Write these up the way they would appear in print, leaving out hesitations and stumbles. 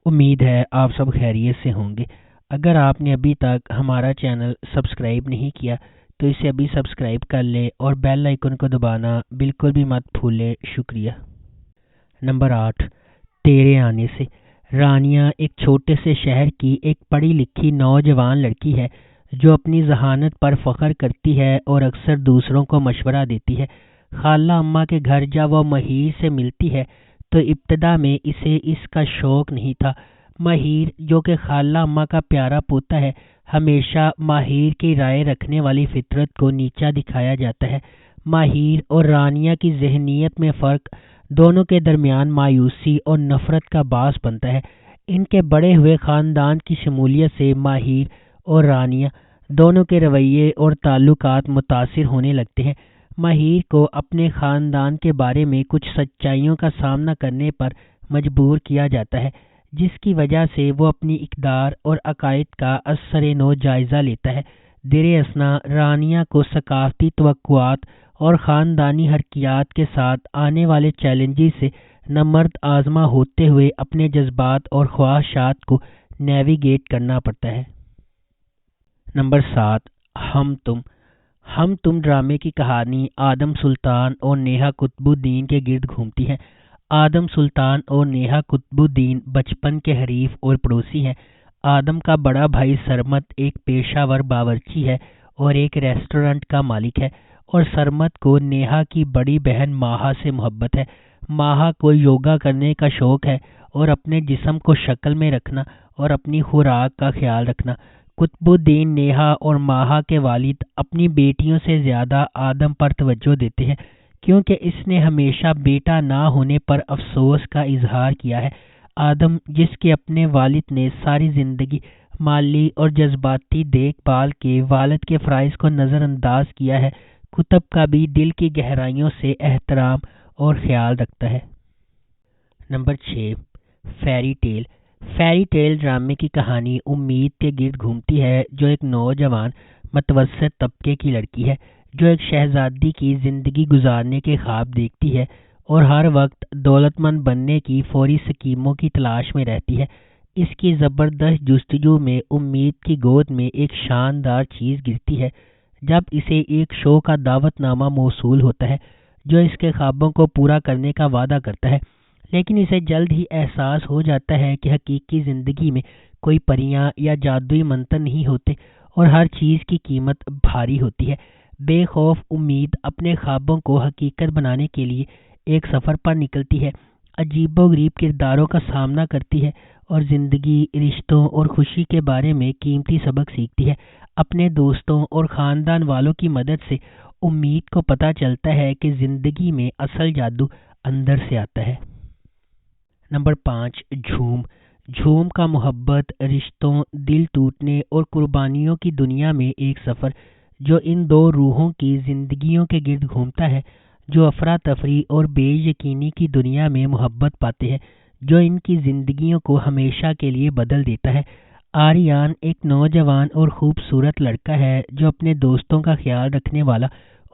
امید ہے آپ سب خیریت سے ہوں گے۔ اگر آپ نے ابھی تک ہمارا چینل سبسکرائب نہیں کیا تو اسے ابھی سبسکرائب کر لیں اور بیل آئیکن کو دبانا بالکل بھی مت بھولیں۔ شکریہ۔ نمبر 8، تیرے آنے سے۔ رانیہ ایک چھوٹے سے شہر کی ایک پڑھی لکھی نوجوان لڑکی ہے جو اپنی ذہانت پر فخر کرتی ہے اور اکثر دوسروں کو مشورہ دیتی ہے۔ خالہ اماں کے گھر جب وہ مہیر سے ملتی ہے تو ابتدا میں اسے اس کا شوق نہیں تھا۔ مہیر جو کہ خالہ اماں کا پیارا پوتا ہے، ہمیشہ ماہر کی رائے رکھنے والی فطرت کو نیچا دکھایا جاتا ہے۔ ماہر اور رانیہ کی ذہنیت میں فرق دونوں کے درمیان مایوسی اور نفرت کا باعث بنتا ہے۔ ان کے بڑے ہوئے خاندان کی شمولیت سے ماہر اور رانیہ دونوں کے رویے اور تعلقات متاثر ہونے لگتے ہیں۔ ماہر کو اپنے خاندان کے بارے میں کچھ سچائیوں کا سامنا کرنے پر مجبور کیا جاتا ہے، جس کی وجہ سے وہ اپنی اقدار اور عقائد کا ازسر نو جائزہ لیتا ہے۔ در اثنا رانیہ کو ثقافتی توقعات اور خاندانی حرکیات کے ساتھ آنے والے چیلنجز سے نمرد آزما ہوتے ہوئے اپنے جذبات اور خواہشات کو نیویگیٹ کرنا پڑتا ہے۔ نمبر 7، ہم تم ڈرامے کی کہانی آدم سلطان اور نیہا قطب الدین کے گرد گھومتی ہے۔ آدم سلطان اور نیہا قطب الدین بچپن کے حریف اور پڑوسی ہیں۔ آدم کا بڑا بھائی سرمد ایک پیشہ ور باورچی ہے اور ایک ریسٹورنٹ کا مالک ہے، اور سرمد کو نیہا کی بڑی بہن ماہا سے محبت ہے۔ ماہا کو یوگا کرنے کا شوق ہے اور اپنے جسم کو شکل میں رکھنا اور اپنی خوراک کا خیال رکھنا۔ قطب الدین نیہا اور ماہا کے والد اپنی بیٹیوں سے زیادہ آدم پر توجہ دیتے ہیں کیونکہ اس نے ہمیشہ بیٹا نہ ہونے پر افسوس کا اظہار کیا ہے۔ آدم، جس کے اپنے والد نے ساری زندگی مالی اور جذباتی دیکھ بھال کے والد کے فرائض کو نظر انداز کیا ہے، کتب کا بھی دل کی گہرائیوں سے احترام اور خیال رکھتا ہے۔ Number 6، fairy tale. Fairy tale ڈرامے کی کہانی امید کے گرد گھومتی ہے، جو ایک نوجوان متوسط طبقے کی لڑکی ہے جو ایک شہزادی کی زندگی گزارنے کے خواب دیکھتی ہے اور ہر وقت دولت مند بننے کی فوری اسکیموں کی تلاش میں رہتی ہے۔ اس کی زبردست جستجو میں امید کی گود میں ایک شاندار چیز گرتی ہے جب اسے ایک شو کا دعوت نامہ موصول ہوتا ہے جو اس کے خوابوں کو پورا کرنے کا وعدہ کرتا ہے، لیکن اسے جلد ہی احساس ہو جاتا ہے کہ حقیقی زندگی میں کوئی پریاں یا جادوئی منتر نہیں ہوتے اور ہر چیز کی قیمت بھاری ہوتی ہے۔ بے خوف امید اپنے خوابوں کو حقیقت بنانے کے لیے ایک سفر پر نکلتی ہے، عجیب و غریب کرداروں کا سامنا کرتی ہے اور زندگی، رشتوں اور خوشی کے بارے میں قیمتی سبق سیکھتی ہے۔ اپنے دوستوں اور خاندان والوں کی مدد سے امید کو پتہ چلتا ہے کہ زندگی میں اصل جادو اندر سے آتا ہے۔ نمبر 5، جھوم کا محبت، رشتوں، دل ٹوٹنے اور قربانیوں کی دنیا میں ایک سفر جو ان دو روحوں کی زندگیوں کے گرد گھومتا ہے، جو افراتفری اور بے یقینی کی دنیا میں محبت پاتے ہیں جو ان کی زندگیوں کو ہمیشہ کے لیے بدل دیتا ہے۔ آریان ایک نوجوان اور خوبصورت لڑکا ہے جو اپنے دوستوں کا خیال رکھنے والا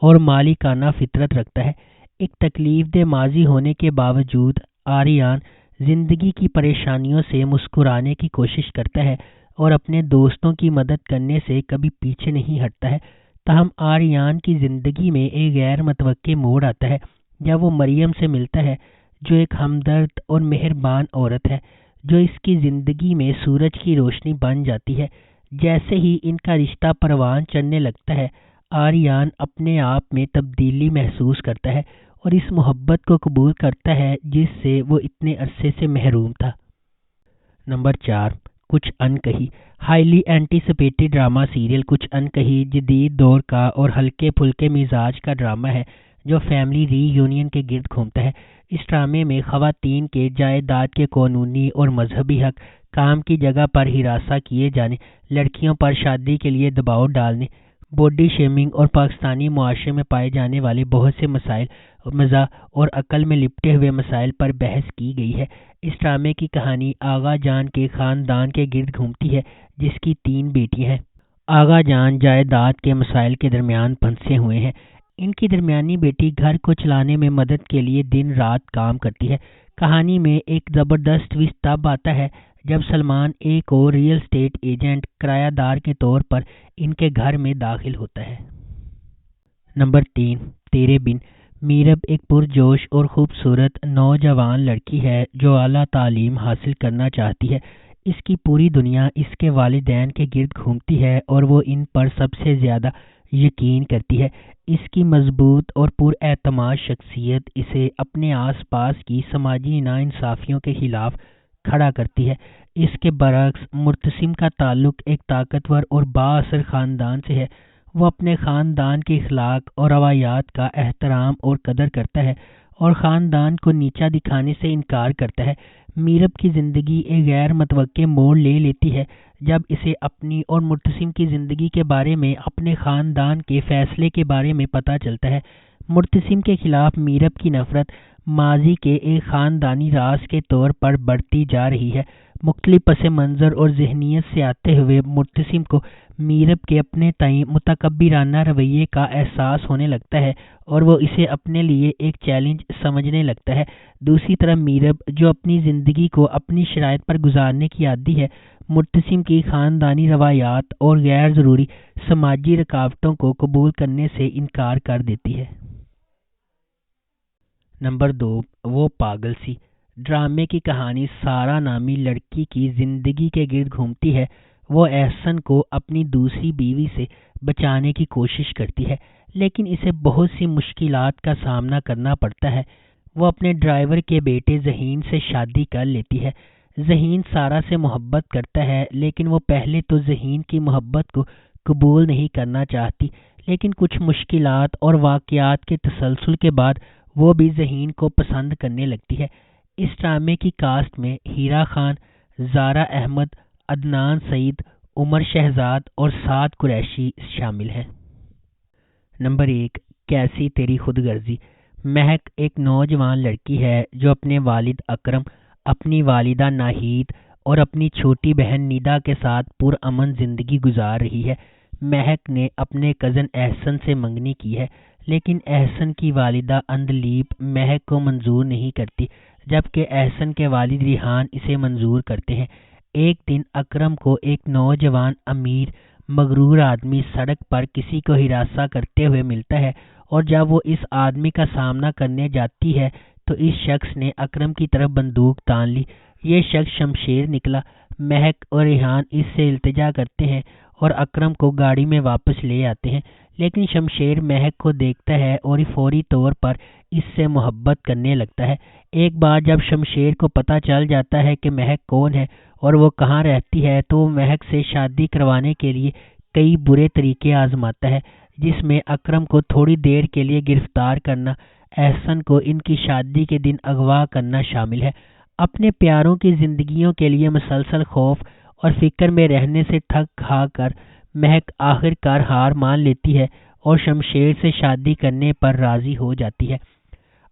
اور مالکانہ فطرت رکھتا ہے۔ ایک تکلیف دہ ماضی ہونے کے باوجود آریان زندگی کی پریشانیوں سے مسکرانے کی کوشش کرتا ہے اور اپنے دوستوں کی مدد کرنے سے کبھی پیچھے نہیں ہٹتا ہے۔ تاہم آریان کی زندگی میں ایک غیر متوقع موڑ آتا ہے جب وہ مریم سے ملتا ہے، جو ایک ہمدرد اور مہربان عورت ہے جو اس کی زندگی میں سورج کی روشنی بن جاتی ہے۔ جیسے ہی ان کا رشتہ پروان چڑھنے لگتا ہے، آریان اپنے آپ میں تبدیلی محسوس کرتا ہے اور اس محبت کو قبول کرتا ہے جس سے وہ اتنے عرصے سے محروم تھا۔ نمبر 4، کچھ انکہی۔ ہائیلی اینٹیسپیٹڈ ڈرامہ سیریل کچھ انکہی جدید دور کا اور ہلکے پھلکے مزاج کا ڈرامہ ہے جو فیملی ری یونین کے گرد گھومتا ہے۔ اس ڈرامے میں خواتین کے جائیداد کے قانونی اور مذہبی حق، کام کی جگہ پر ہراساں کیے جانے، لڑکیوں پر شادی کے لیے دباؤ ڈالنے، باڈی شیمنگ اور پاکستانی معاشرے میں پائے جانے والے بہت سے مسائل، مزاح اور عقل میں لپٹے ہوئے مسائل پر بحث کی گئی ہے۔ اس ڈرامے کی کہانی آغا جان کے خاندان کے گرد گھومتی ہے جس کی 3 بیٹیاں ہیں۔ آغا جان جائیداد کے مسائل کے درمیان پھنسے ہوئے ہیں۔ ان کی درمیانی بیٹی گھر کو چلانے میں مدد کے لیے دن رات کام کرتی ہے۔ کہانی میں ایک زبردست ٹویسٹ تب آتا ہے جب سلمان ایک اور ریئل اسٹیٹ ایجنٹ کرایہ دار کے طور پر ان کے گھر میں داخل ہوتا ہے۔ نمبر 3، تیرے بن۔ میرب ایک پرجوش اور خوبصورت نوجوان لڑکی ہے جو اعلیٰ تعلیم حاصل کرنا چاہتی ہے۔ اس کی پوری دنیا اس کے والدین کے گرد گھومتی ہے اور وہ ان پر سب سے زیادہ یقین کرتی ہے۔ اس کی مضبوط اور پر اعتماد شخصیت اسے اپنے آس پاس کی سماجی ناانصافیوں کے خلاف کھڑا کرتی ہے۔ اس کے برعکس مرتسم کا تعلق ایک طاقتور اور بااثر خاندان سے ہے۔ وہ اپنے خاندان کے اخلاق اور روایات کا احترام اور قدر کرتا ہے اور خاندان کو نیچا دکھانے سے انکار کرتا ہے۔ میرب کی زندگی ایک غیر متوقع موڑ لے لیتی ہے جب اسے اپنی اور مرتسم کی زندگی کے بارے میں اپنے خاندان کے فیصلے کے بارے میں پتہ چلتا ہے۔ مرتسم کے خلاف میرب کی نفرت ماضی کے ایک خاندانی راز کے طور پر بڑھتی جا رہی ہے۔ مختلف پس منظر اور ذہنیت سے آتے ہوئے مرتسم کو میرب کے اپنے تئیں متکبرانہ رویے کا احساس ہونے لگتا ہے اور وہ اسے اپنے لیے ایک چیلنج سمجھنے لگتا ہے۔ دوسری طرف میرب، جو اپنی زندگی کو اپنی شرائط پر گزارنے کی عادی ہے، مرتسم کی خاندانی روایات اور غیر ضروری سماجی رکاوٹوں کو قبول کرنے سے انکار کر دیتی ہے۔ نمبر 2، وہ پاگل سی۔ ڈرامے کی کہانی سارہ نامی لڑکی کی زندگی کے گرد گھومتی ہے۔ وہ احسن کو اپنی دوسری بیوی سے بچانے کی کوشش کرتی ہے، لیکن اسے بہت سی مشکلات کا سامنا کرنا پڑتا ہے۔ وہ اپنے ڈرائیور کے بیٹے ذہین سے شادی کر لیتی ہے۔ ذہین سارہ سے محبت کرتا ہے، لیکن وہ پہلے تو ذہین کی محبت کو قبول نہیں کرنا چاہتی، لیکن کچھ مشکلات اور واقعات کے تسلسل کے بعد وہ بھی ذہین کو پسند کرنے لگتی ہے۔ اس ڈرامے کی کاسٹ میں ہیرا خان، زارا احمد، عدنان سعید، عمر شہزاد اور سعد قریشی شامل ہیں۔ نمبر 1، کیسی تیری خود غرضی۔ مہک ایک نوجوان لڑکی ہے جو اپنے والد اکرم، اپنی والدہ ناہید اور اپنی چھوٹی بہن ندا کے ساتھ پرامن زندگی گزار رہی ہے۔ مہک نے اپنے کزن احسن سے منگنی کی ہے، لیکن احسن کی والدہ اندلیب مہک کو منظور نہیں کرتی، جبکہ احسن کے والد ریحان اسے منظور کرتے ہیں۔ ایک دن اکرم کو ایک نوجوان امیر مغرور آدمی سڑک پر کسی کو ہراساں کرتے ہوئے ملتا ہے، اور جب وہ اس آدمی کا سامنا کرنے جاتی ہے تو اس شخص نے اکرم کی طرف بندوق تان لی۔ یہ شخص شمشیر نکلا۔ مہک اور ریحان اس سے التجا کرتے ہیں اور اکرم کو گاڑی میں واپس لے آتے ہیں، لیکن شمشیر مہک کو دیکھتا ہے اور فوری طور پر اس سے محبت کرنے لگتا ہے۔ ایک بار جب شمشیر کو پتہ چل جاتا ہے کہ مہک کون ہے اور وہ کہاں رہتی ہے تو وہ مہک سے شادی کروانے کے لیے کئی برے طریقے آزماتا ہے، جس میں اکرم کو تھوڑی دیر کے لیے گرفتار کرنا، احسن کو ان کی شادی کے دن اغوا کرنا شامل ہے۔ اپنے پیاروں کی زندگیوں کے لیے مسلسل خوف اور فکر میں رہنے سے تھک ہار کر مہک آخر کار ہار مان لیتی ہے اور شمشیر سے شادی کرنے پر راضی ہو جاتی ہے۔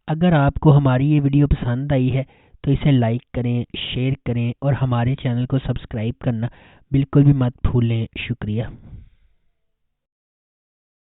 اگر آپ کو ہماری یہ ویڈیو پسند آئی ہے تو اسے لائک کریں، شیئر کریں اور ہمارے چینل کو سبسکرائب کرنا بالکل بھی مت بھولیں۔ شکریہ۔